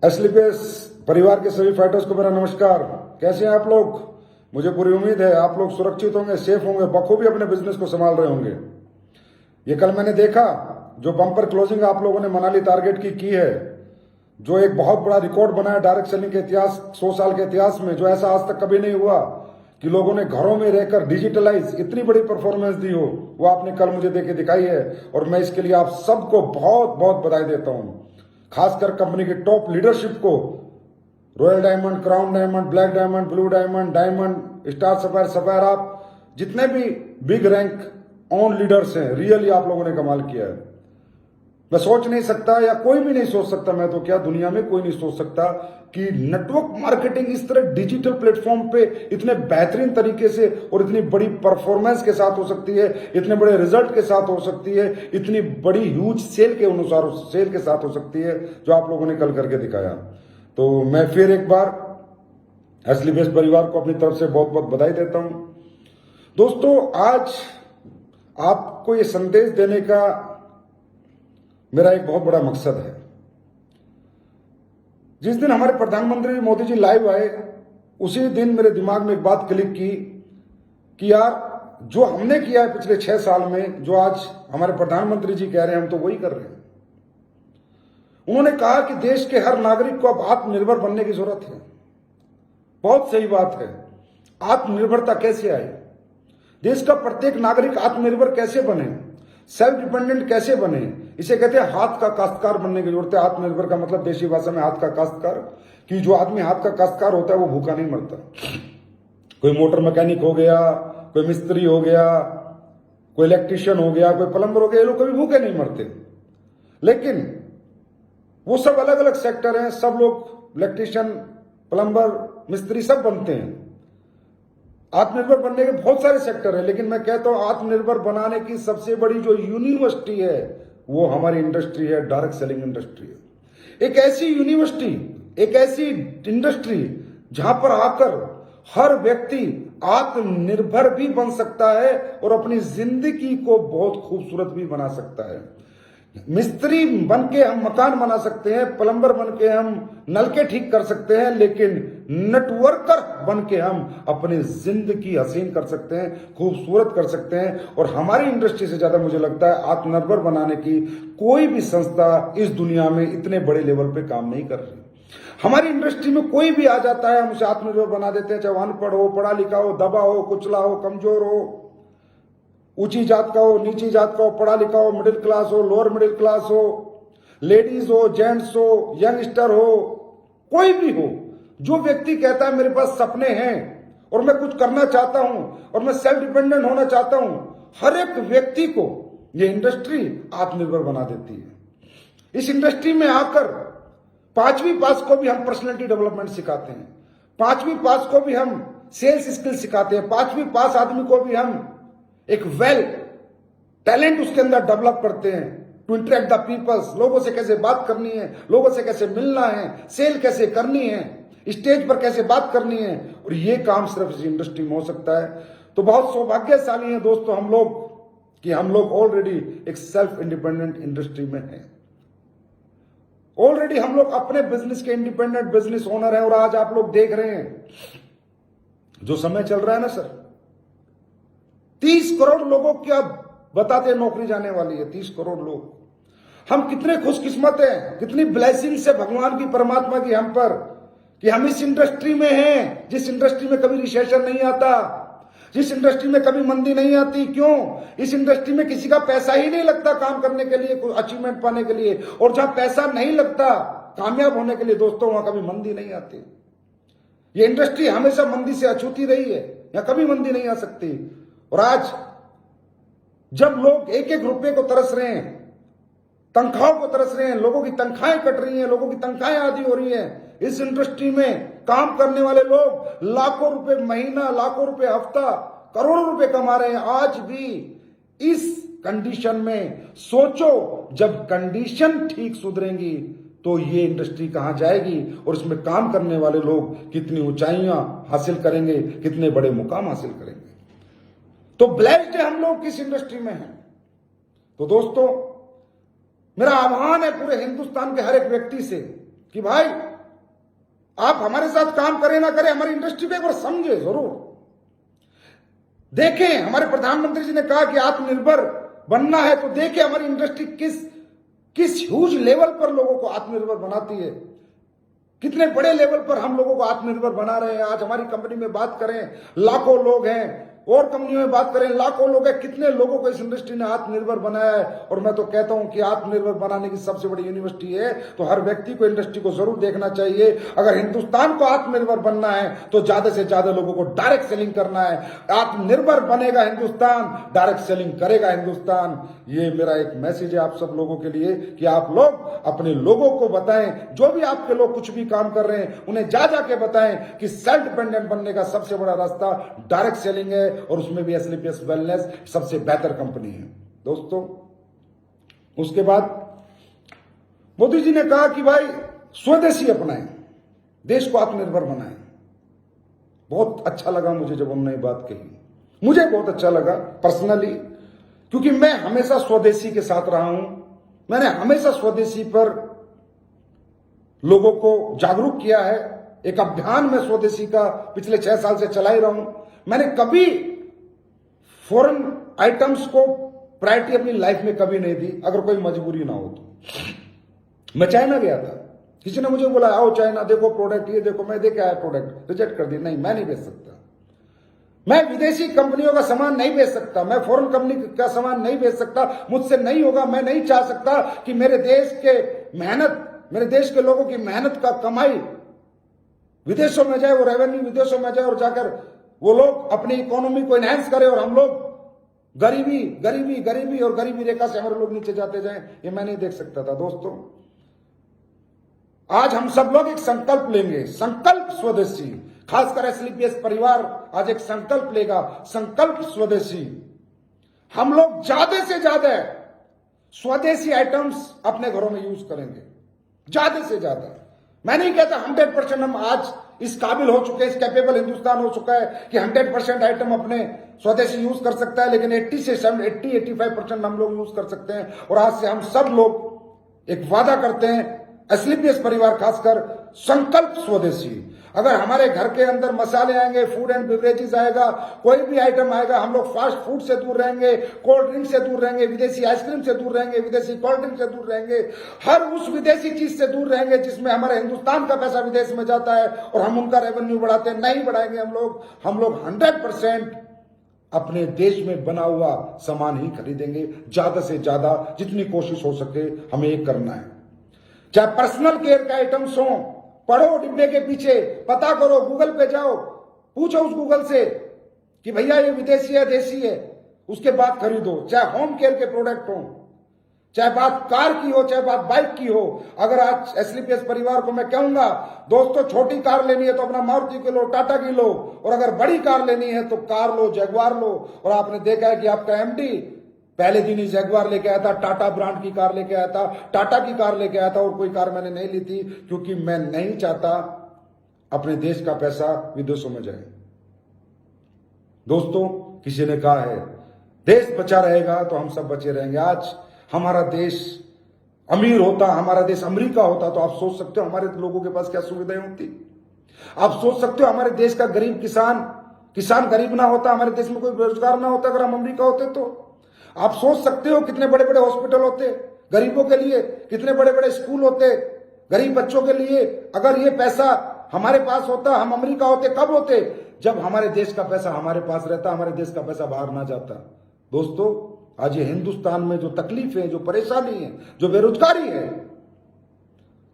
एसलीपीएस परिवार के सभी फाइटर्स को मेरा नमस्कार। कैसे हैं आप लोग? मुझे पूरी उम्मीद है आप लोग सुरक्षित होंगे, सेफ होंगे, बखूबी अपने बिजनेस को संभाल रहे होंगे। ये कल मैंने देखा जो बम्पर क्लोजिंग आप लोगों ने मनाली टारगेट की है, जो एक बहुत बड़ा रिकॉर्ड बना है डायरेक्ट सेलिंग के इतिहास, 100 साल के इतिहास में, जो ऐसा आज तक कभी नहीं हुआ कि लोगों ने घरों में रहकर डिजिटलाइज इतनी बड़ी परफॉर्मेंस दी हो, वो आपने कल मुझे देके दिखाई है। और मैं इसके लिए आप सबको बहुत बहुत बधाई देता हूं, खासकर कंपनी की टॉप लीडरशिप को। Royal diamond, crown diamond, black diamond, blue diamond, diamond, star sapphire, sapphire, आप जितने भी बिग रैंक ऑन लीडर्स हैं, रियली आप लोगों ने कमाल किया है। मैं सोच नहीं सकता, या कोई भी नहीं सोच सकता, मैं तो क्या दुनिया में कोई नहीं सोच सकता कि नेटवर्क मार्केटिंग इस तरह डिजिटल प्लेटफॉर्म पे इतने बेहतरीन तरीके से और इतनी बड़ी परफॉर्मेंस के साथ हो सकती है, इतने बड़े रिजल्ट के साथ हो सकती है, इतनी बड़ी ह्यूज सेल के अनुसार सेल के साथ हो सकती है, जो आप लोगों ने कल करके दिखाया। तो मैं फिर एक बार एसलीपीएस परिवार को अपनी तरफ से बहुत बहुत बधाई देता हूं। दोस्तों, आज आपको ये संदेश देने का मेरा एक बहुत बड़ा मकसद है। जिस दिन हमारे प्रधानमंत्री मोदी जी लाइव आए, उसी दिन मेरे दिमाग में एक बात क्लिक की कि यार, जो हमने किया है पिछले 6 साल में, जो आज हमारे प्रधानमंत्री जी कह रहे हैं, हम तो वही कर रहे हैं। उन्होंने कहा कि देश के हर नागरिक को अब आत्मनिर्भर बनने की जरूरत है। बहुत सही बात है। आत्मनिर्भरता कैसे आए? देश का प्रत्येक नागरिक आत्मनिर्भर कैसे बने, सेल्फ डिपेंडेंट कैसे बने? इसे कहते हैं हाथ का काश्तकार बनने की जरूरत है। आत्मनिर्भर का मतलब देशी भाषा में हाथ का काश्तकार, कि जो आदमी हाथ का काश्तकार होता है वो भूखा नहीं मरता। कोई मोटर मैकेनिक हो गया, कोई मिस्त्री हो गया, कोई इलेक्ट्रिशियन हो गया, कोई प्लम्बर हो गया, ये लोग कभी भूखे नहीं मरते। लेकिन वो सब अलग अलग सेक्टर हैं, सब लोग इलेक्ट्रिशियन, प्लम्बर, मिस्त्री सब बनते हैं। आत्मनिर्भर बनने के बहुत सारे सेक्टर हैं, लेकिन मैं कहता हूं आत्मनिर्भर बनाने की सबसे बड़ी जो यूनिवर्सिटी है वो हमारी इंडस्ट्री है, डायरेक्ट सेलिंग इंडस्ट्री है। एक ऐसी यूनिवर्सिटी, एक ऐसी इंडस्ट्री जहां पर आकर हर व्यक्ति आत्मनिर्भर भी बन सकता है और अपनी जिंदगी को बहुत खूबसूरत भी बना सकता है। मिस्त्री बन के हम मकान बना सकते हैं, प्लम्बर बन के हम नलके ठीक कर सकते हैं, लेकिन नेटवर्कर बन के हम अपनी जिंदगी हसीन कर सकते हैं, खूबसूरत कर सकते हैं। और हमारी इंडस्ट्री से ज्यादा मुझे लगता है आत्मनिर्भर बनाने की कोई भी संस्था इस दुनिया में इतने बड़े लेवल पे काम नहीं कर रही। हमारी इंडस्ट्री में कोई भी आ जाता है, हम उसे आत्मनिर्भर बना देते हैं, चाहे अनपढ़ हो, पढ़ा लिखा हो, दबा हो, कुचला हो, कमजोर हो, ऊंची जात का हो, नीची जात का हो, पढ़ा लिखा हो, मिडिल क्लास हो, लोअर मिडिल क्लास हो, लेडीज हो, जेंट्स हो, यंगस्टर हो, कोई भी हो, जो व्यक्ति कहता है मेरे पास सपने हैं और मैं कुछ करना चाहता हूं और मैं सेल्फ डिपेंडेंट होना चाहता हूं, हर एक व्यक्ति को यह इंडस्ट्री आत्मनिर्भर बना देती है। इस इंडस्ट्री में आकर 5वीं पास को भी हम पर्सनैलिटी डेवलपमेंट सिखाते हैं, 5वीं पास को भी हम सेल्स स्किल सिखाते हैं, 5वीं पास आदमी को भी हम एक वेल टैलेंट उसके अंदर डेवलप करते हैं टू इंटरेक्ट द पीपल्स। लोगों से कैसे बात करनी है, लोगों से कैसे मिलना है, सेल कैसे करनी है, स्टेज पर कैसे बात करनी है, और ये काम सिर्फ इस इंडस्ट्री में हो सकता है। तो बहुत सौभाग्यशाली हैं दोस्तों हम लोग कि हम लोग ऑलरेडी एक सेल्फ इंडिपेंडेंट इंडस्ट्री में हैं। ऑलरेडी हम लोग अपने बिजनेस के इंडिपेंडेंट बिजनेस ओनर हैं। और आज आप लोग देख रहे हैं जो समय चल रहा है ना सर, 30 करोड़ लोगों की अब बताते हैं नौकरी जाने वाली है। 30 करोड़ लोग। हम कितने खुशकिस्मत हैं, कितनी ब्लेसिंग से भगवान की, परमात्मा की हम पर, कि हम इस इंडस्ट्री में हैं, जिस इंडस्ट्री में कभी रिसेशन नहीं आता, जिस इंडस्ट्री में कभी मंदी नहीं आती। क्यों? इस इंडस्ट्री में किसी का पैसा ही नहीं लगता काम करने के लिए, कोई अचीवमेंट पाने के लिए। और जहां पैसा नहीं लगता कामयाब होने के लिए दोस्तों, वहां कभी मंदी नहीं आती। ये इंडस्ट्री हमेशा मंदी से अछूती रही है, यहां कभी मंदी नहीं आ सकती। और आज जब लोग एक एक रुपए को तरस रहे हैं, तनख्वाहों को तरस रहे हैं, लोगों की तनख्वाहें कट रही हैं, लोगों की तनख्वाहें आधी हो रही हैं, इस इंडस्ट्री में काम करने वाले लोग लाखों रुपए महीना, लाखों रुपए हफ्ता, करोड़ों रुपए कमा रहे हैं। आज भी इस कंडीशन में सोचो, जब कंडीशन ठीक सुधरेंगी तो ये इंडस्ट्री कहां जाएगी और इसमें काम करने वाले लोग कितनी ऊंचाइयां हासिल करेंगे, कितने बड़े मुकाम हासिल करेंगे। तो ब्लेस्ड है हम लोग किस इंडस्ट्री में हैं। तो दोस्तों, मेरा आह्वान है पूरे हिंदुस्तान के हर एक व्यक्ति से कि भाई आप हमारे साथ काम करें ना करें, हमारी इंडस्ट्री को एक बार समझे जरूर। देखें, हमारे प्रधानमंत्री जी ने कहा कि आत्मनिर्भर बनना है, तो देखें हमारी इंडस्ट्री किस ह्यूज लेवल पर लोगों को आत्मनिर्भर बनाती है, कितने बड़े लेवल पर हम लोगों को आत्मनिर्भर बना रहे हैं। आज हमारी कंपनी में बात करें, लाखों लोग हैं, और कंपनियों में बात करें, लाखों लोग हैं, कितने लोगों को इस इंडस्ट्री ने आत्मनिर्भर बनाया है। और मैं तो कहता हूं कि आत्मनिर्भर बनाने की सबसे बड़ी यूनिवर्सिटी है, तो हर व्यक्ति को इंडस्ट्री को जरूर देखना चाहिए। अगर हिंदुस्तान को आत्मनिर्भर बनना है तो ज्यादा से ज्यादा लोगों को डायरेक्ट सेलिंग करना है। आत्मनिर्भर बनेगा हिंदुस्तान, डायरेक्ट सेलिंग करेगा हिंदुस्तान। ये मेरा एक मैसेज है आप सब लोगों के लिए कि आप लोग अपने लोगों को बताएं, जो भी आपके लोग कुछ भी काम कर रहे हैं उन्हें जा के बताएं कि सेल्फ डिपेंडेंट बनने का सबसे बड़ा रास्ता डायरेक्ट सेलिंग है, और उसमें भी एसलीपीएस वेलनेस सबसे बेहतर कंपनी है दोस्तों। उसके बाद मोदी जी ने कहा कि भाई स्वदेशी अपनाएं, देश को आत्मनिर्भर बनाएं। बहुत अच्छा लगा मुझे जब हमने ये बात कही, मुझे बहुत अच्छा लगा पर्सनली, क्योंकि मैं हमेशा स्वदेशी के साथ रहा हूं। मैंने हमेशा स्वदेशी पर लोगों को जागरूक किया है। एक अभियान में स्वदेशी का पिछले 6 साल से चला ही रहा हूं। मैंने कभी फॉरेन आइटम्स को प्रायोरिटी अपनी लाइफ में कभी नहीं दी, अगर कोई मजबूरी ना हो तो। मैं चाइना गया था, किसी ने मुझे बोला आओ चाइना देखो प्रोडक्ट, ये देखो, मैं देख आया प्रोडक्ट, रिजेक्ट कर दी, नहीं मैं नहीं बेच सकता। मैं विदेशी कंपनियों का सामान नहीं बेच सकता, मैं फॉरेन कंपनी का सामान नहीं बेच सकता, मुझसे नहीं होगा। मैं नहीं चाह सकता कि मेरे देश के मेहनत, मेरे देश के लोगों की मेहनत का कमाई विदेशों में जाए, वो रेवेन्यू विदेशों में जाए, और जाकर वो लोग अपनी इकोनॉमी को एनहेंस करें और हम लोग गरीबी गरीबी गरीबी और गरीबी रेखा से हमारे लोग नीचे जाते जाएं। ये मैं नहीं देख सकता था दोस्तों। आज हम सब लोग एक संकल्प लेंगे, संकल्प स्वदेशी, खासकर एसलीपीएस परिवार आज एक संकल्प लेगा, संकल्प स्वदेशी। हम लोग ज्यादा से ज्यादा स्वदेशी आइटम्स अपने घरों में यूज करेंगे, ज्यादा से ज्यादा। मैं नहीं कहता 100% हम आज इस काबिल हो चुके हैं, इस कैपेबल हिंदुस्तान हो चुका है कि 100% आइटम अपने स्वदेशी यूज कर सकता है, लेकिन 80-85% हम लोग यूज कर सकते हैं। और आज से हम सब लोग एक वादा करते हैं, एसलीपीएस परिवार खासकर, संकल्प स्वदेशी। अगर हमारे घर के अंदर मसाले आएंगे, फूड एंड बेवरेजेस आएगा, कोई भी आइटम आएगा, हम लोग फास्ट फूड से दूर रहेंगे, कोल्ड ड्रिंक से दूर रहेंगे, विदेशी आइसक्रीम से दूर रहेंगे, विदेशी कोल्ड ड्रिंक से दूर रहेंगे, हर उस विदेशी चीज से दूर रहेंगे जिसमें हमारे हिंदुस्तान का पैसा विदेश में जाता है और हम उनका रेवेन्यू बढ़ाते हैं। नहीं बढ़ाएंगे हम लोग 100% अपने देश में बना हुआ सामान ही खरीदेंगे, ज्यादा से ज्यादा जितनी कोशिश हो सके हमें ये करना है। चाहे पर्सनल केयर के आइटम्स हो, पढ़ो डिब्बे के पीछे, पता करो, गूगल पे जाओ, पूछो उस गूगल से कि भैया ये विदेशी है देशी है, उसके बाद खरीदो। चाहे होम केयर के प्रोडक्ट हो, चाहे बात कार की हो, चाहे बात बाइक की हो। अगर आज एसलीपीएस परिवार को मैं कहूंगा दोस्तों, छोटी कार लेनी है तो अपना मारुति की लो, टाटा की लो, और अगर बड़ी कार लेनी है तो कार लो, जगुआर लो। और आपने देखा है कि आपका एमडी पहले दिन ही जगुआर लेके आया था, टाटा ब्रांड की कार लेके आया था, टाटा की कार लेके आया था, और कोई कार मैंने नहीं ली थी, क्योंकि मैं नहीं चाहता अपने देश का पैसा विदेशों में जाए। दोस्तों, किसी ने कहा है देश बचा रहेगा तो हम सब बचे रहेंगे। आज हमारा देश अमीर होता, हमारा देश अमेरिका होता, तो आप सोच सकते हो हमारे लोगों के पास क्या सुविधाएं होती। आप सोच सकते हो हमारे देश का गरीब किसान गरीब ना होता, हमारे देश में कोई बेरोजगार ना होता अगर हम अमेरिका होते तो। आप सोच सकते हो कितने बड़े बड़े हॉस्पिटल होते गरीबों के लिए, कितने बड़े बड़े स्कूल होते गरीब बच्चों के लिए। अगर ये पैसा हमारे पास होता, हम अमेरिका होते, कब होते? जब हमारे देश का पैसा हमारे पास रहता, हमारे देश का पैसा बाहर ना जाता। दोस्तों, आज ये हिंदुस्तान में जो तकलीफ है, जो परेशानी है, जो बेरोजगारी है,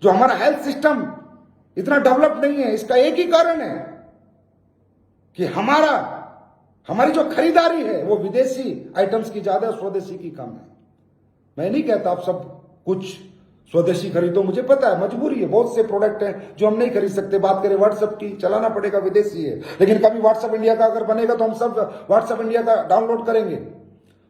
जो हमारा हेल्थ सिस्टम इतना डेवलप नहीं है, इसका एक ही कारण है कि हमारी जो खरीदारी है वो विदेशी आइटम्स की ज्यादा, स्वदेशी की कम है। मैं नहीं कहता आप सब कुछ स्वदेशी खरीदो, मुझे पता है मजबूरी है, बहुत से प्रोडक्ट हैं जो हम नहीं खरीद सकते। बात करें व्हाट्सएप की, चलाना पड़ेगा, विदेशी है, लेकिन कभी व्हाट्सएप इंडिया का अगर बनेगा तो हम सब व्हाट्सएप इंडिया का डाउनलोड करेंगे।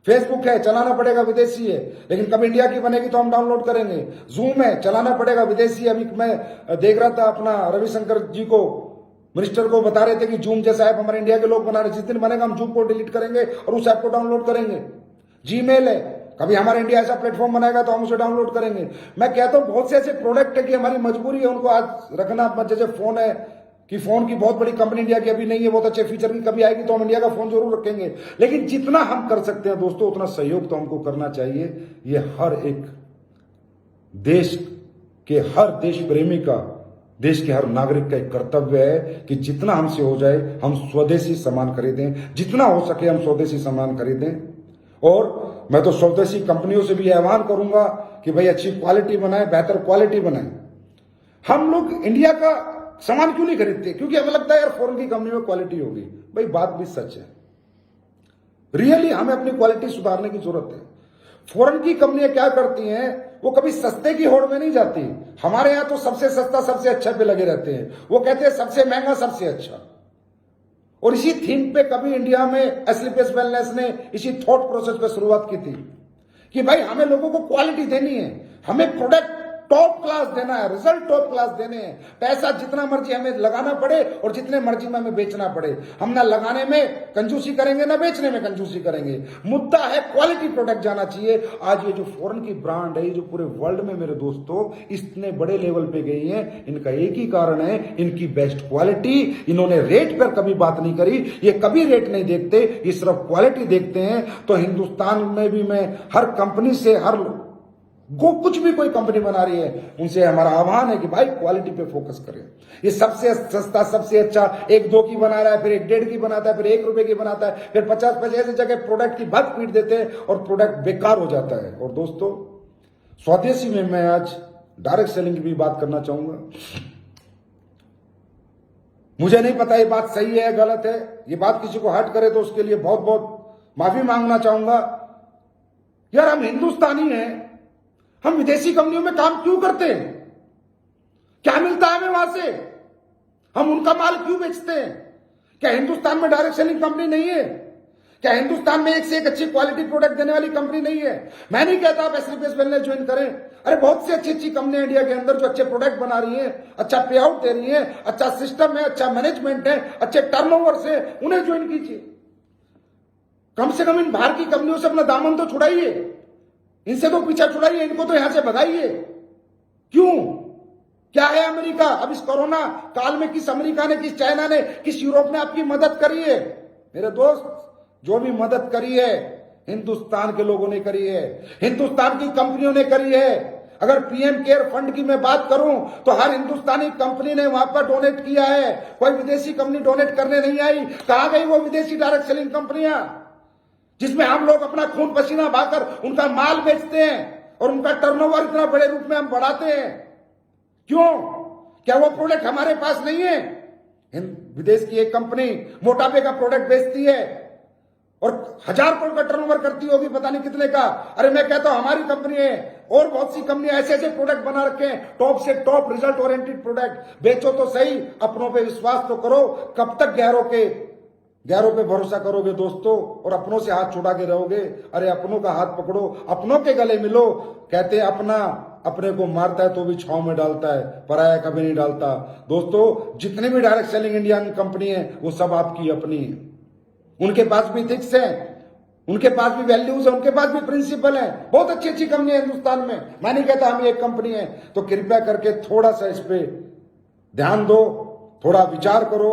फेसबुक है, चलाना पड़ेगा, विदेशी है, लेकिन कभी इंडिया की बनेगी तो हम डाउनलोड करेंगे। जूम है, चलाना पड़ेगा, विदेशी। अभी मैं देख रहा था अपना रविशंकर जी को, मिनिस्टर को बता रहे थे कि जूम जैसा ऐप हमारे इंडिया के लोग बना रहे, जिस दिन बनेगा हम जूम को डिलीट करेंगे और उस ऐप को डाउनलोड करेंगे। जीमेल है, कभी हमारा इंडिया ऐसा प्लेटफॉर्म बनाएगा तो हम उसे डाउनलोड करेंगे। मैं कहता हूं बहुत से ऐसे प्रोडक्ट है कि हमारी मजबूरी है उनको आज रखना। जैसे फोन है कि फोन की बहुत बड़ी कंपनी इंडिया की अभी नहीं है, बहुत अच्छे फीचर की, कभी आएगी तो हम इंडिया का फोन जरूर रखेंगे। लेकिन जितना हम कर सकते हैं दोस्तों उतना सहयोग तो हमको करना चाहिए। ये हर एक देश के हर देश प्रेमी का, देश के हर नागरिक का एक कर्तव्य है कि जितना हमसे हो जाए हम स्वदेशी सामान खरीदें, जितना हो सके हम स्वदेशी सामान खरीदें। और मैं तो स्वदेशी कंपनियों से भी आह्वान करूंगा कि भाई अच्छी क्वालिटी बनाए, बेहतर क्वालिटी बनाए। हम लोग इंडिया का सामान क्यों नहीं खरीदते? क्योंकि हमें लगता है यार फॉरेन की कंपनी में क्वालिटी होगी। भाई बात भी सच है, रियली हमें अपनी क्वालिटी सुधारने की जरूरत है। फॉरेन की कंपनियां क्या करती हैं, वो कभी सस्ते की होड़ में नहीं जाती। हमारे यहां तो सबसे सस्ता सबसे अच्छा पे लगे रहते हैं। वो कहते हैं सबसे महंगा सबसे अच्छा। और इसी थीम पे कभी इंडिया में एस्लीपियस वेलनेस ने इसी थॉट प्रोसेस पे शुरुआत की थी कि भाई हमें लोगों को क्वालिटी देनी है, हमें प्रोडक्ट टॉप क्लास देना है, रिजल्ट टॉप क्लास देने हैं। पैसा जितना मर्जी हमें लगाना पड़े और जितने मर्जी में हमें बेचना पड़े, हम ना लगाने में कंजूसी करेंगे ना बेचने में कंजूसी करेंगे। मुद्दा है क्वालिटी प्रोडक्ट जाना चाहिए। आज ये जो फॉरेन की ब्रांड है, ये जो पूरे वर्ल्ड में मेरे दोस्तों इतने बड़े लेवल पे गई है, इनका एक ही कारण है, इनकी बेस्ट क्वालिटी। इन्होंने रेट पर कभी बात नहीं करी, ये कभी रेट नहीं देखते, ये सिर्फ क्वालिटी देखते हैं। तो हिंदुस्तान में भी मैं हर कंपनी से, हर कुछ भी कोई कंपनी बना रही है उनसे हमारा आह्वान है कि भाई क्वालिटी पे फोकस करें। ये सबसे सस्ता सबसे अच्छा 1-2 की बना रहा है, फिर 1-1.5 की बनाता है, फिर 1 रुपए की बनाता है, फिर 50 पैसे ऐसी जगह प्रोडक्ट की भत पीट देते हैं और प्रोडक्ट बेकार हो जाता है। और दोस्तों स्वदेशी में मैं आज डायरेक्ट सेलिंग की भी बात करना चाहूंगा। मुझे नहीं पता ये बात सही है गलत है, ये बात किसी को हर्ट करे तो उसके लिए बहुत बहुत माफी मांगना चाहूंगा। यार हम हिंदुस्तानी हैं, हम विदेशी कंपनियों में काम क्यों करते हैं? क्या मिलता है हमें वहां से? हम उनका माल क्यों बेचते हैं? क्या हिंदुस्तान में डायरेक्ट सेलिंग कंपनी नहीं है? क्या हिंदुस्तान में एक से एक अच्छी क्वालिटी प्रोडक्ट देने वाली कंपनी नहीं है? मैं नहीं कहता आप एस्लीपियस वेलनेस ज्वाइन करें। अरे बहुत सी अच्छी अच्छी कंपनियां इंडिया के अंदर जो अच्छे प्रोडक्ट बना रही हैं, अच्छा पे आउट दे रही हैं, अच्छा सिस्टम है, अच्छा मैनेजमेंट है, अच्छे टर्नओवर से, उन्हें ज्वाइन कीजिए। कम से कम इन बाहर की कंपनियों से अपना दामन तो छुड़ाइए, इनसे तो पीछा छुड़ाइए, इनको तो यहां से भगाइए। क्यों? क्या है अमेरिका? अब इस कोरोना काल में किस अमेरिका ने, किस चाइना ने, किस यूरोप ने आपकी मदद करी है? मेरे दोस्त, जो भी मदद करी है हिंदुस्तान के लोगों ने करी है, हिंदुस्तान की कंपनियों ने करी है। अगर पीएम केयर फंड की मैं बात करूं तो हर हिंदुस्तानी कंपनी ने वहां पर डोनेट किया है, कोई विदेशी कंपनी डोनेट करने नहीं आई। कहां गई वो विदेशी डायरेक्ट सेलिंग कंपनियां जिसमें हम लोग अपना खून पसीना बहाकर उनका माल बेचते हैं और उनका टर्नओवर इतना बड़े रूप में हम बढ़ाते हैं? क्यों? क्या वो प्रोडक्ट हमारे पास नहीं है? विदेश की एक कंपनी मोटापे का प्रोडक्ट बेचती है और 1000 करोड़ का टर्नओवर करती होगी, पता नहीं कितने का। अरे मैं कहता हूं हमारी कंपनी है और बहुत सी कंपनियां ऐसे ऐसे प्रोडक्ट बना रखे हैं, टॉप से टॉप रिजल्ट ओरिएंटेड प्रोडक्ट। बेचो तो सही, अपनों पे विश्वास तो करो। कब तक गैरों पे भरोसा करोगे दोस्तों और अपनों से हाथ छुड़ा के रहोगे? अरे अपनों का हाथ पकड़ो, अपनों के गले मिलो। कहते हैं अपना अपने को मारता है तो भी छांव में डालता है, पराया कभी नहीं डालता। दोस्तों जितने भी डायरेक्ट सेलिंग इंडियन कंपनी है वो सब आपकी अपनी है। उनके पास भी थिक्स है, उनके पास भी वैल्यूज है, उनके पास भी प्रिंसिपल है। बहुत अच्छी अच्छी कंपनी है हिंदुस्तान में, मैं नहीं कहता हम एक कंपनी है। तो कृपया करके थोड़ा सा इस पे ध्यान दो, थोड़ा विचार करो,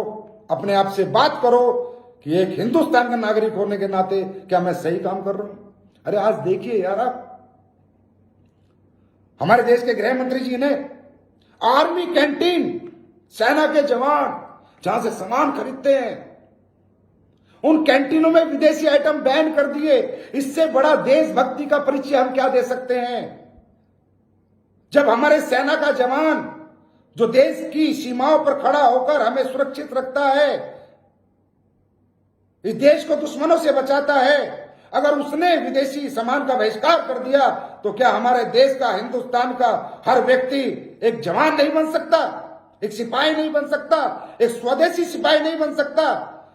अपने आप से बात करो कि एक हिंदुस्तान का नागरिक होने के नाते क्या मैं सही काम कर रहा हूं? अरे आज देखिए यार, आप हमारे देश के गृह मंत्री जी ने आर्मी कैंटीन, सेना के जवान जहां से सामान खरीदते हैं, उन कैंटीनों में विदेशी आइटम बैन कर दिए। इससे बड़ा देशभक्ति का परिचय हम क्या दे सकते हैं? जब हमारे सेना का जवान जो देश की सीमाओं पर खड़ा होकर हमें सुरक्षित रखता है, इस देश को दुश्मनों से बचाता है, अगर उसने विदेशी सामान का बहिष्कार कर दिया तो क्या हमारे देश का, हिंदुस्तान का हर व्यक्ति एक जवान नहीं बन सकता, एक सिपाही नहीं बन सकता, एक स्वदेशी सिपाही नहीं बन सकता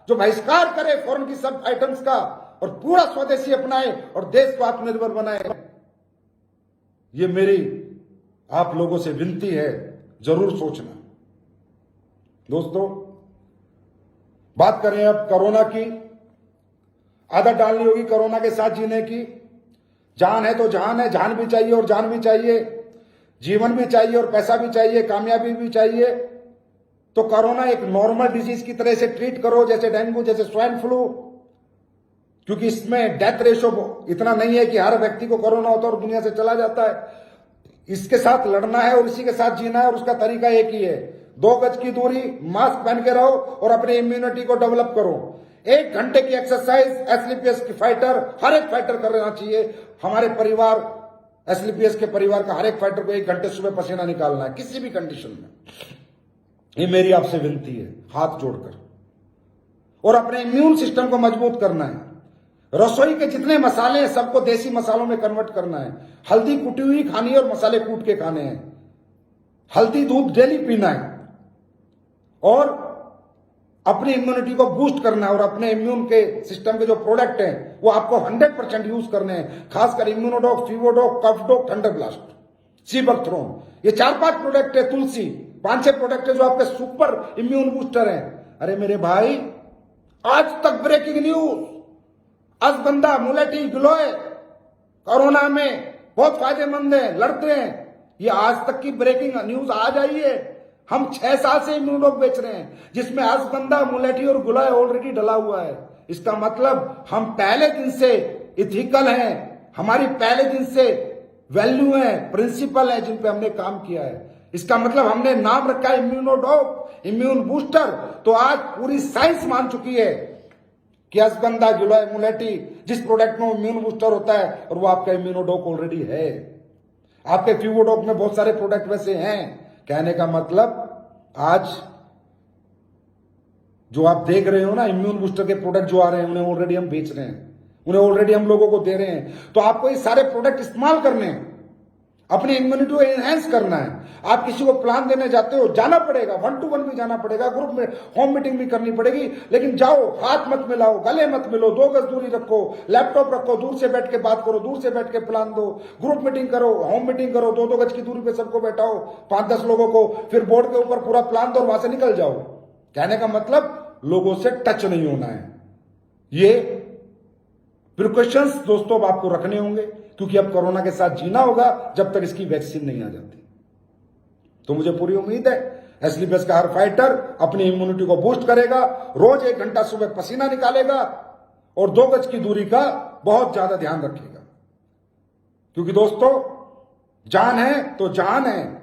जो बहिष्कार करे फॉरेन की सब आइटम्स का और पूरा स्वदेशी अपनाए और देश को आत्मनिर्भर बनाए? ये मेरी आप लोगों से विनती है, जरूर सोचना। दोस्तों बात करें अब कोरोना की। आदत डालनी होगी कोरोना के साथ जीने की। जान है तो जान है, जान भी चाहिए और जान भी चाहिए, जीवन भी चाहिए और पैसा भी चाहिए, कामयाबी भी चाहिए। तो कोरोना एक नॉर्मल डिजीज की तरह से ट्रीट करो, जैसे डेंगू, जैसे स्वाइन फ्लू, क्योंकि इसमें डेथ रेशो इतना नहीं है कि हर व्यक्ति को कोरोना होता है और दुनिया से चला जाता है। इसके साथ लड़ना है और इसी के साथ जीना है, और उसका तरीका एक ही है, 2 गज की दूरी, मास्क पहन के रहो और अपनी इम्यूनिटी को डेवलप करो। 1 घंटे की एक्सरसाइज एसलीपीएस की फाइटर, हर एक फाइटर करना चाहिए। हमारे परिवार, एसलीपीएस के परिवार का हर एक फाइटर को 1 घंटे सुबह पसीना निकालना है, किसी भी कंडीशन में। ये मेरी आपसे विनती है, हाथ जोड़कर। और अपने इम्यून सिस्टम को मजबूत करना है। रसोई के जितने मसाले हैं सबको देसी मसालों में कन्वर्ट करना है। हल्दी कुटी हुई खानी है और मसाले कूट के खाने हैं। हल्दी दूध डेली पीना है और अपनी इम्यूनिटी को बूस्ट करना है। और अपने इम्यून के सिस्टम के जो प्रोडक्ट हैं वो आपको 100% यूज करने हैं, खासकर इम्यूनोडॉक, फीवोडॉक, कफडॉक, थंडरब्लास्ट, सीबकथ्रोन, ये 4-5 प्रोडक्ट है, तुलसी 5-6 प्रोडक्ट है जो आपके सुपर इम्यून बूस्टर हैं। अरे मेरे भाई, आज तक ब्रेकिंग न्यूज, अश्वगंधा, मुलेठी, गिलोय कोरोना में बहुत फायदेमंद है, लड़ते हैं। ये आज तक की ब्रेकिंग न्यूज आज आई है। हम 6 साल से इम्यूनोडॉक बेच रहे हैं जिसमें अश्वगंधा, मुलेठी और गिलोय ऑलरेडी डला हुआ है। इसका मतलब हम पहले दिन से इथिकल हैं, हमारी पहले दिन से वैल्यू है, प्रिंसिपल है जिन पे हमने काम किया है। इसका मतलब हमने नाम रखा है इम्यूनोडॉक, इम्यून बूस्टर। तो आज पूरी साइंस मान चुकी है कि अश्वगंधा, गिलोय, मुलेठी, जिस प्रोडक्ट में इम्यून बूस्टर होता है, और वो आपका इम्यूनोडॉक ऑलरेडी है। आपके फीवोडॉक में बहुत सारे प्रोडक्ट वैसे हैं। कहने का मतलब आज जो आप देख रहे हो ना, इम्यून बूस्टर के प्रोडक्ट जो आ रहे हैं, उन्हें ऑलरेडी हम बेच रहे हैं, उन्हें ऑलरेडी हम लोगों को दे रहे हैं। तो आपको ये सारे प्रोडक्ट इस्तेमाल करने हैं, अपनी इम्यूनिटी को एनहेंस करना है। आप किसी को प्लान देने जाते हो, जाना पड़ेगा, 1 to 1 भी जाना पड़ेगा, ग्रुप में होम मीटिंग भी करनी पड़ेगी, लेकिन जाओ, हाथ मत मिलाओ, गले मत मिलो, 2 गज दूरी रखो, लैपटॉप रखो, दूर से बैठ के बात करो, दूर से बैठ के प्लान दो, ग्रुप मीटिंग करो, होम मीटिंग करो, 2-2 गज की दूरी पे सबको बैठाओ, 5-10 लोगों को, फिर बोर्ड के ऊपर पूरा प्लान दो और वहां से निकल जाओ। कहने का मतलब लोगों से टच नहीं होना है। ये प्रिकॉशंस दोस्तों अब आपको रखने होंगे, क्योंकि अब कोरोना के साथ जीना होगा जब तक इसकी वैक्सीन नहीं आ जाती। तो मुझे पूरी उम्मीद है एसलीपीएस का हर फाइटर अपनी इम्यूनिटी को बूस्ट करेगा, रोज 1 घंटा सुबह पसीना निकालेगा और 2 गज की दूरी का बहुत ज्यादा ध्यान रखेगा। क्योंकि दोस्तों, जान है तो जान है,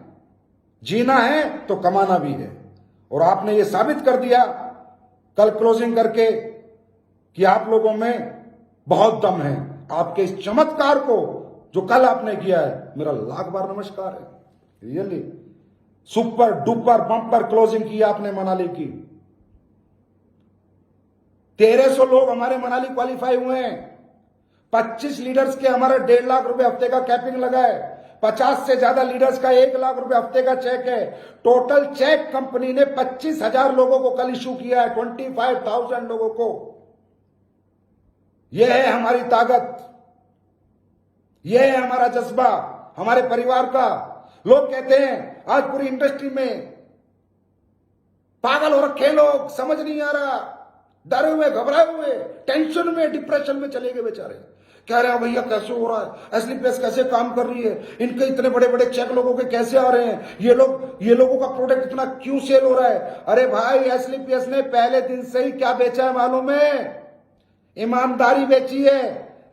जीना है तो कमाना भी है। और आपने ये साबित कर दिया कल क्लोजिंग करके कि आप लोगों में बहुत दम है। आपके इस चमत्कार को जो कल आपने किया है, मेरा लाख बार नमस्कार है। Really super duper bumper closing की आपने मनाली की। 1300 लोग हमारे मनाली क्वालिफाई हुए हैं। 25 लीडर्स के हमारा 1.5 लाख रुपए हफ्ते का कैपिंग लगा है। 50 से ज्यादा लीडर्स का 1 लाख रुपए हफ्ते का चेक है। टोटल चेक कंपनी ने 25,000 लोगों को कल इशू किया है, 25,000 लोगों को। यह है हमारी ताकत, यह है हमारा जज्बा, हमारे परिवार का। लोग कहते हैं आज पूरी इंडस्ट्री में पागल हो रखे लोग, समझ नहीं आ रहा, डरे हुए, घबराए हुए, टेंशन में, डिप्रेशन में चले गए बेचारे। कह रहे हैं भैया कैसे हो रहा है, एसलीपीएस कैसे काम कर रही है, इनके इतने बड़े बड़े चेक लोगों के कैसे आ रहे हैं, ये लोगों का प्रोडक्ट इतना क्यों सेल हो रहा है। अरे भाई, एसलीपीएस ने पहले दिन से ही क्या बेचा है मालूम है? ईमानदारी बेची है,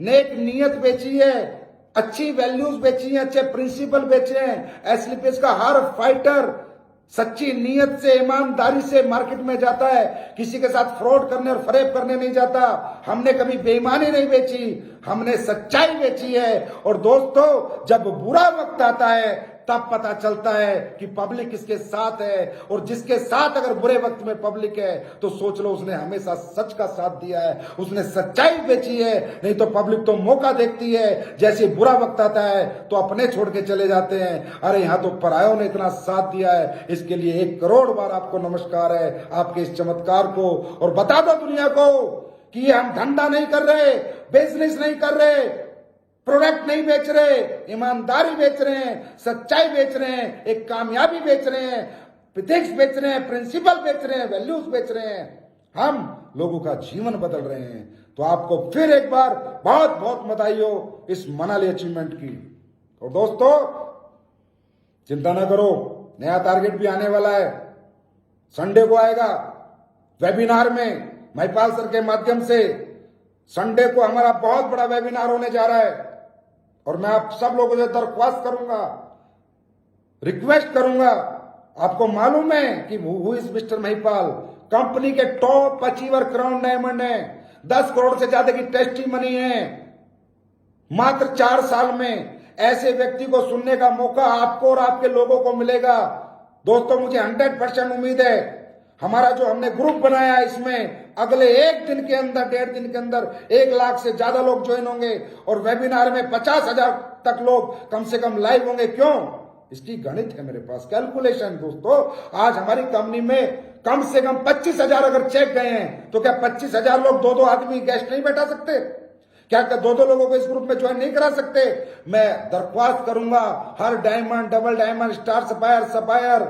नेक नीयत बेची है, अच्छी वैल्यूज बेची हैं, अच्छे प्रिंसिपल बेचे हैं। एसलीपीएस का हर फाइटर सच्ची नीयत से, ईमानदारी से मार्केट में जाता है, किसी के साथ फ्रॉड करने और फरेब करने नहीं जाता। हमने कभी बेईमानी नहीं बेची, हमने सच्चाई बेची है। और दोस्तों, जब बुरा वक्त आता है तब पता चलता है कि पब्लिक किसके साथ है। और जिसके साथ अगर बुरे वक्त में पब्लिक है तो सोच लो उसने हमेशा सच का साथ दिया है, उसने सच्चाई बेची है। नहीं तो पब्लिक तो मौका देखती है, जैसे बुरा वक्त आता है तो अपने छोड़ के चले जाते हैं। अरे यहां तो परायों ने इतना साथ दिया है, इसके लिए 1 करोड़ बार आपको नमस्कार है, आपके इस चमत्कार को। और बता दो दुनिया को कि ये हम धंधा नहीं कर रहे, बिजनेस नहीं कर रहे, प्रोडक्ट नहीं बेच रहे, ईमानदारी बेच रहे हैं, सच्चाई बेच रहे हैं, एक कामयाबी बेच रहे हैं, एथिक्स बेच रहे हैं, प्रिंसिपल बेच रहे हैं, वैल्यूज बेच रहे हैं। हम लोगों का जीवन बदल रहे हैं। तो आपको फिर एक बार बहुत बहुत बधाई हो इस मनाली अचीवमेंट की। और दोस्तों चिंता ना करो, नया टारगेट भी आने वाला है, संडे को आएगा। वेबिनार में महिपाल सर के माध्यम से संडे को हमारा बहुत बड़ा वेबिनार होने जा रहा है। और मैं आप सब लोगों से दरख्वास्त करूंगा, रिक्वेस्ट करूंगा, आपको मालूम है कि who is mister Mahipal, company के टॉप अचीवर क्राउन डायमंड है, 10 करोड़ से ज्यादा की टेस्टी मनी है। मात्र 4 साल में ऐसे व्यक्ति को सुनने का मौका आपको और आपके लोगों को मिलेगा। दोस्तों मुझे 100% उम्मीद है, हमारा जो हमने ग्रुप बनाया है इसमें अगले 1 दिन के अंदर, 1.5 दिन के अंदर 1 लाख से ज्यादा लोग ज्वाइन होंगे और वेबिनार में 50,000 तक लोग कम से कम लाइव होंगे। क्यों? इसकी गणित है मेरे पास, कैलकुलेशन। दोस्तों आज हमारी कंपनी में कम से कम 25,000 अगर चेक गए हैं तो क्या 25,000 लोग 2-2 आदमी गेस्ट नहीं बैठा सकते? क्या 2-2 लोगों को इस ग्रुप में ज्वाइन नहीं करा सकते? मैं दरख्वास्त करूंगा हर diamond, double diamond, star sapphire, sapphire,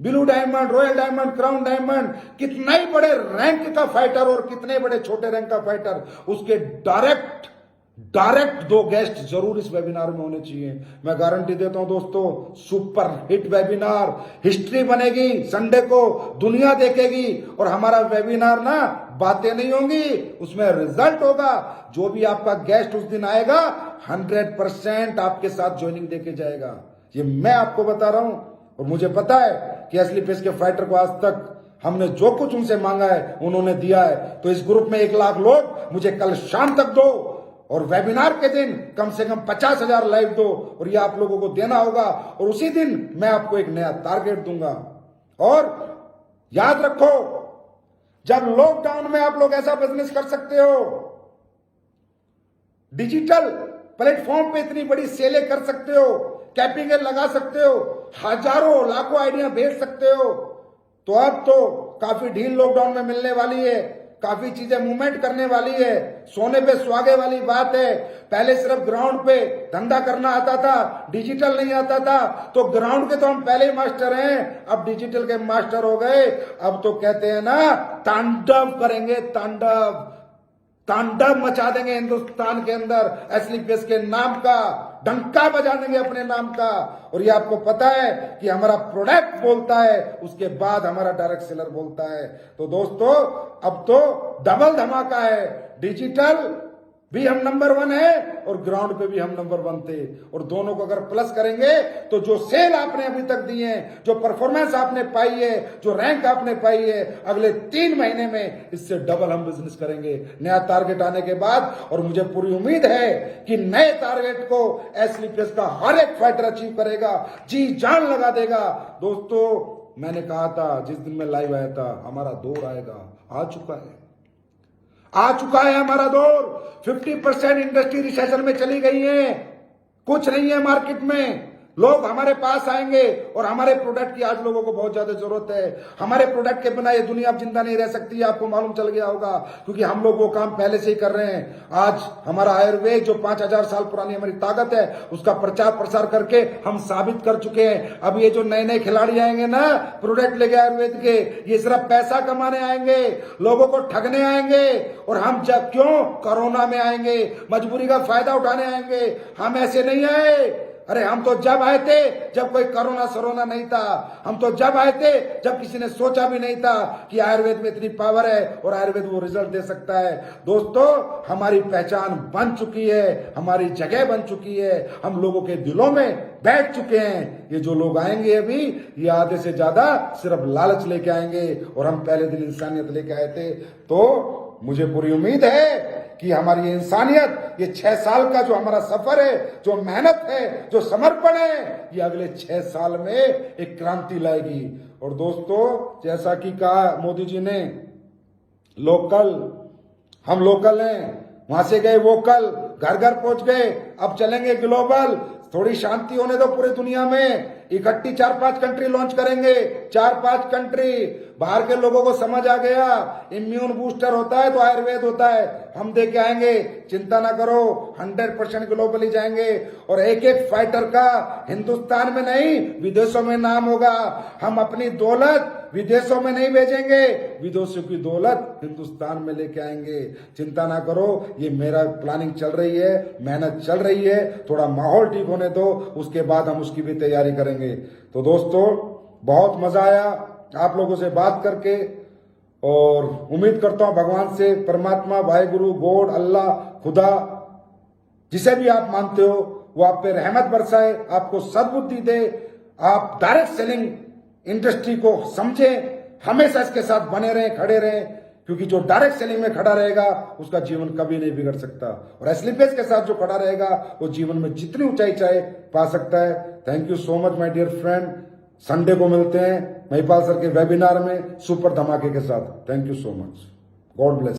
blue diamond, royal diamond, crown diamond, कितना ही बड़े रैंक का फाइटर और कितने बड़े छोटे रैंक का फाइटर, उसके डायरेक्ट 2 गेस्ट जरूर इस वेबिनार में होने चाहिए। मैं गारंटी देता हूं दोस्तों, सुपर हिट वेबिनार, हिस्ट्री बनेगी, संडे को दुनिया देखेगी। और हमारा वेबिनार ना बातें नहीं होंगी, उसमें रिजल्ट होगा। जो भी आपका गेस्ट उस दिन आएगा 100% आपके साथ ज्वाइनिंग देके जाएगा। ये मैं आपको बता रहा हूं। और मुझे पता है कि असली पेस के फाइटर को आज तक हमने जो कुछ उनसे मांगा है उन्होंने दिया है। तो इस ग्रुप में 1 लाख लोग मुझे कल शाम तक दो और वेबिनार के दिन कम से कम 50,000 लाइव दो, और ये आप लोगों को देना होगा। और उसी दिन मैं आपको एक नया टारगेट दूंगा। और याद रखो, जब लॉकडाउन में आप लोग ऐसा बिजनेस कर सकते हो, डिजिटल प्लेटफॉर्म पे इतनी बड़ी सेलें कर सकते हो, कैपिंग लगा सकते हो, हजारों लाखों आइडिया भेज सकते हो, तो अब तो काफी ढील लॉकडाउन में मिलने वाली है, काफी चीजें मूवमेंट करने वाली है। सोने पे सुहागे वाली बात है। पहले सिर्फ ग्राउंड पे धंधा करना आता था, डिजिटल नहीं आता था। तो ग्राउंड के तो हम पहले ही मास्टर हैं, अब डिजिटल के मास्टर हो गए। अब तो कहते हैं ना, तांडव करेंगे, तांडव मचा देंगे हिंदुस्तान के अंदर। असली पेस के नाम का डंका बजा देंगे, अपने नाम का। और ये आपको पता है कि हमारा प्रोडक्ट बोलता है, उसके बाद हमारा डायरेक्ट सेलर बोलता है। तो दोस्तों अब तो डबल धमाका है, डिजिटल भी हम नंबर 1 है और ग्राउंड पे भी हम नंबर 1 थे। और दोनों को अगर प्लस करेंगे तो जो सेल आपने अभी तक दी है, जो परफॉर्मेंस आपने पाई है, जो रैंक आपने पाई है, अगले 3 महीने में इससे डबल हम बिजनेस करेंगे नया टारगेट आने के बाद। और मुझे पूरी उम्मीद है कि नए टारगेट को एसली प्रेस का हर एक फाइटर अचीव करेगा, जी जान लगा देगा। दोस्तों मैंने कहा था जिस दिन मैं लाइव आया था, हमारा दौर आएगा, आ चुका है हमारा दौर। 50% इंडस्ट्री रिसेशन में चली गई है, कुछ नहीं है मार्केट में। लोग हमारे पास आएंगे और हमारे प्रोडक्ट की आज लोगों को बहुत ज्यादा जरूरत है। हमारे प्रोडक्ट के बिना ये दुनिया अब जिंदा नहीं रह सकती, आपको मालूम चल गया होगा, क्योंकि हम लोग वो काम पहले से ही कर रहे हैं। आज हमारा आयुर्वेद जो 5000 साल पुरानी हमारी ताकत है, उसका प्रचार प्रसार करके हम साबित कर चुके हैं। अब ये जो नए नए खिलाड़ी आएंगे ना प्रोडक्ट लेके आयुर्वेद के, ये सिर्फ पैसा कमाने आएंगे, लोगों को ठगने आएंगे। और हम जब क्यों कोरोना में आएंगे, मजबूरी का फायदा उठाने आएंगे। हम ऐसे नहीं आए। अरे हम तो जब आए थे जब कोई कोरोना सरोना नहीं था। हम तो जब आए थे जब किसी ने सोचा भी नहीं था कि आयुर्वेद में इतनी पावर है और आयुर्वेद वो रिजल्ट दे सकता है। दोस्तों हमारी पहचान बन चुकी है, हमारी जगह बन चुकी है, हम लोगों के दिलों में बैठ चुके हैं। ये जो लोग आएंगे अभी, ये आधे से ज्यादा सिर्फ लालच लेके आएंगे, और हम पहले दिन इंसानियत लेके आए थे। तो मुझे पूरी उम्मीद है कि हमारी ये इंसानियत, ये 6 साल का जो हमारा सफर है, जो मेहनत है, जो समर्पण है, ये अगले 6 साल में एक क्रांति लाएगी। और दोस्तों जैसा कि कहा मोदी जी ने, लोकल, हम लोकल हैं, वहां से गए वोकल, घर घर पहुंच गए, अब चलेंगे ग्लोबल। थोड़ी शांति होने दो पूरी दुनिया में, इकट्ठी 4-5 कंट्री लॉन्च करेंगे। 4-5 कंट्री, बाहर के लोगों को समझ आ गया इम्यून बूस्टर होता है तो आयुर्वेद होता है, हम दे के आएंगे, चिंता ना करो। 100% ग्लोबली जाएंगे और एक एक फाइटर का हिंदुस्तान में नहीं विदेशों में नाम होगा। हम अपनी दौलत विदेशों में नहीं भेजेंगे, विदेशों की दौलत हिंदुस्तान में लेके आएंगे। चिंता ना करो, ये मेरा प्लानिंग चल रही है, मेहनत चल रही है, थोड़ा माहौल ठीक होने दो, उसके बाद हम उसकी भी तैयारी करेंगे। तो दोस्तों, बहुत मजा आया आप लोगों से बात करके, और उम्मीद करता हूं भगवान से, परमात्मा, वाहेगुरु, गॉड, अल्लाह, खुदा, जिसे भी आप मानते हो, वो आप पे रहमत बरसाए, आपको सद्बुद्धि दे, आप डायरेक्ट सेलिंग इंडस्ट्री को समझें, हमेशा इसके साथ बने रहें, खड़े रहें, क्योंकि जो डायरेक्ट सेलिंग में खड़ा रहेगा उसका जीवन कभी नहीं बिगड़ सकता, और एसलीपेज के साथ जो खड़ा रहेगा वो जीवन में जितनी ऊंचाई चाहे पा सकता है। Thank you so much my dear friend. Sunday को मिलते हैं महिपाल सर के वेबिनार में सुपर धमाके के साथ। Thank you so much. God bless.